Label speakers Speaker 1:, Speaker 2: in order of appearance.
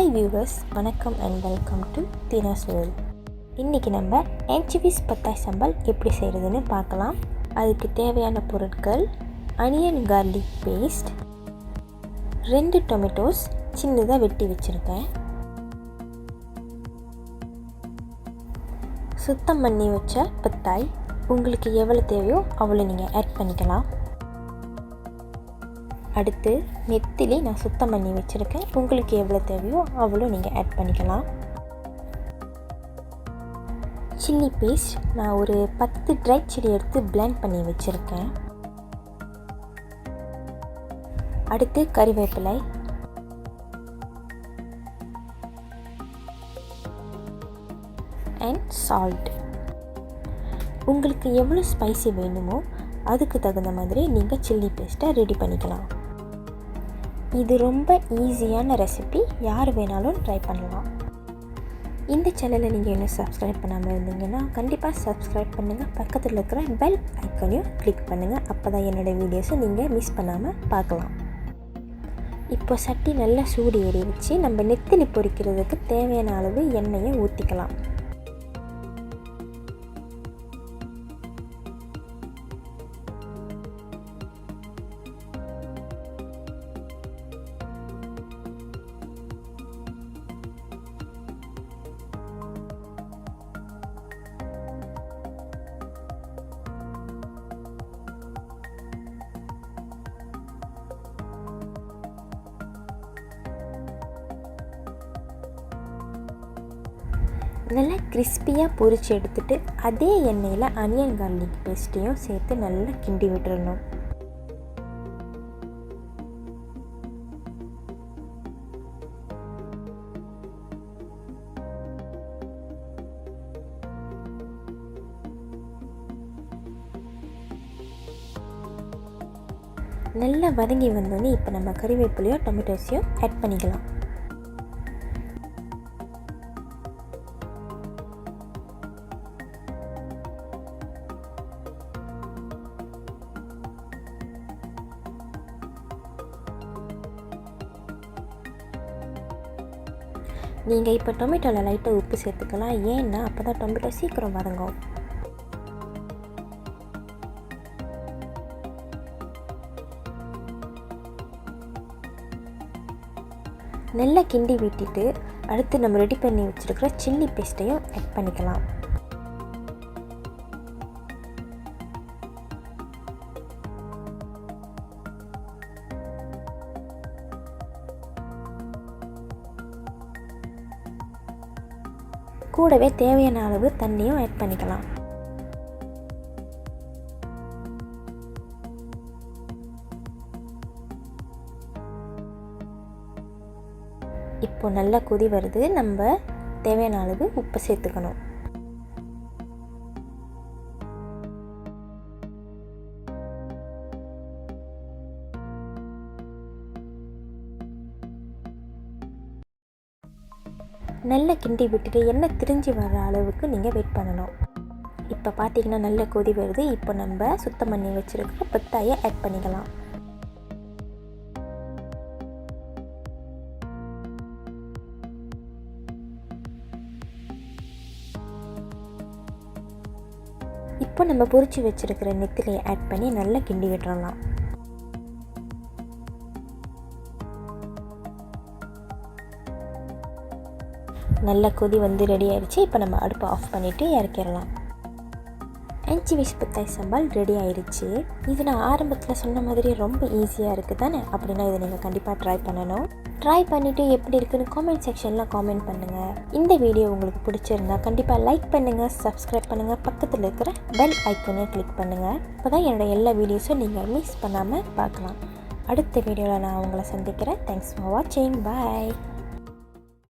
Speaker 1: Hi viewers, வணக்கம் and welcome to Teenah's world. இன்னைக்கு நம்ம Anchovies பத்தாய் சம்பல் எப்படி செய்யறதுன்னு பார்க்கலாம். அதுக்கு தேவையான பொருட்கள் onion garlic paste, 2 tomatoes சின்னதா வெட்டி வச்சிருக்கேன். சுத்தம் பண்ணி வச்ச பத்தாய் உங்களுக்கு எவ்வளவு தேவையோ அவ்வளவு நீங்க ஆட் பண்ணிக்கலாம். அடுத்து நெத்திலி நான் சுத்தம் பண்ணி வச்சிருக்கேன். உங்களுக்கு எவ்வளவு தேவையோ அவ்வளவு நீங்க ஆட் பண்ணிக்கலாம். chilli paste நான் ஒரு 10 dry chilli எடுத்து blend பண்ணி வச்சிருக்கேன். அடுத்து கறிவேப்பிலை, and salt. உங்களுக்கு எவ்வளவு ஸ்பைசி வேணுமோ அதுக்கு தகுந்த மாதிரி நீங்க chilli paste ரெடி பண்ணிக்கலாம். இது ரொம்ப ஈஸியான ரெசிபி, யார் வேணாலும் ட்ரை பண்ணலாம். இந்த சேனலை நீங்கள் இன்னும் சப்ஸ்கிரைப் பண்ணாமல் இருந்தீங்கன்னா கண்டிப்பாக சப்ஸ்கிரைப் பண்ணுங்கள். பக்கத்தில் இருக்கிற பெல் ஐக்கனையும் கிளிக் பண்ணுங்கள். அப்போ தான் என்னோடய வீடியோஸை நீங்கள் மிஸ் பண்ணாமல் பார்க்கலாம். இப்போ சட்டி நல்லா சூடு ஏறி வச்சு நம்ம நெத்திலி பொரிக்கிறதுக்கு தேவையான அளவு எண்ணெயை ஊற்றிக்கலாம். நல்லா கிறிஸ்பியாக பொரிச்சு எடுத்துட்டு அதே எண்ணெயில் ஆனியன் கார்லிக் பேஸ்ட்டையும் சேர்த்து நல்லா கிண்டி விட்டுறணும். நல்லா வதங்கி வந்தோடனே இப்போ நம்ம கறிவேப்பிலையோ டொமேட்டோஸையும் ஆட் பண்ணிக்கலாம். நீங்கள் இப்போ டொமேட்டோவில் லைட்டாக உப்பு சேர்த்துக்கலாம். ஏன்னா அப்போ தான் டொமேட்டோ சீக்கிரம் வதங்கும். நல்லா கிண்டி விட்டுட்டு அடுத்து நம்ம ரெடி பண்ணி வச்சுருக்கிற சில்லி பேஸ்ட்டையும் ஆட் பண்ணிக்கலாம். கூடவே தேவையான அளவு தண்ணியும் ஆட் பண்ணிக்கலாம். இப்போ நல்லா கொதி வருது. நம்ம தேவையான அளவு உப்பு சேர்த்துக்கணும். நல்லா கிண்டி விட்டுட்டு எண்ணெய் திரிஞ்சு வர அளவுக்கு நீங்கள் வெயிட் பண்ணணும். இப்போ பார்த்தீங்கன்னா நல்லா கொதி வருது. இப்போ நம்ம சுத்தம் பண்ணி வச்சுருக்க பத்தாயை ஆட் பண்ணிக்கலாம். இப்போ நம்ம பொரிச்சு வச்சுருக்கிற நெத்திலியை ஆட் பண்ணி நல்லா கிண்டி விட்டுறலாம். நல்லா கொதி வந்து ரெடி ஆயிடுச்சு. இப்போ நம்ம அடுப்பை ஆஃப் பண்ணிவிட்டு இறக்கிடலாம். Anchovies பத்தாய் சம்பால் ரெடி ஆயிடுச்சு. இது நான் ஆரம்பத்தில் சொன்ன மாதிரி ரொம்ப ஈஸியாக இருக்குது தானே? அப்படின்னா இதை நீங்கள் கண்டிப்பாக ட்ரை பண்ணணும். ட்ரை பண்ணிவிட்டு எப்படி இருக்குன்னு காமெண்ட் செக்ஷனில் காமெண்ட் பண்ணுங்கள். இந்த வீடியோ உங்களுக்கு பிடிச்சிருந்தா கண்டிப்பாக லைக் பண்ணுங்கள், சப்ஸ்கிரைப் பண்ணுங்கள், பக்கத்தில் இருக்கிற பெல் ஐக்கனை கிளிக் பண்ணுங்கள். அப்போ தான் என்னோடய எல்லா வீடியோஸும் நீங்கள் மிஸ் பண்ணாமல் பார்க்கலாம். அடுத்த வீடியோவில் நான் உங்களை சந்திக்கிறேன். தேங்க்ஸ் ஃபார் வாட்சிங். பாய்.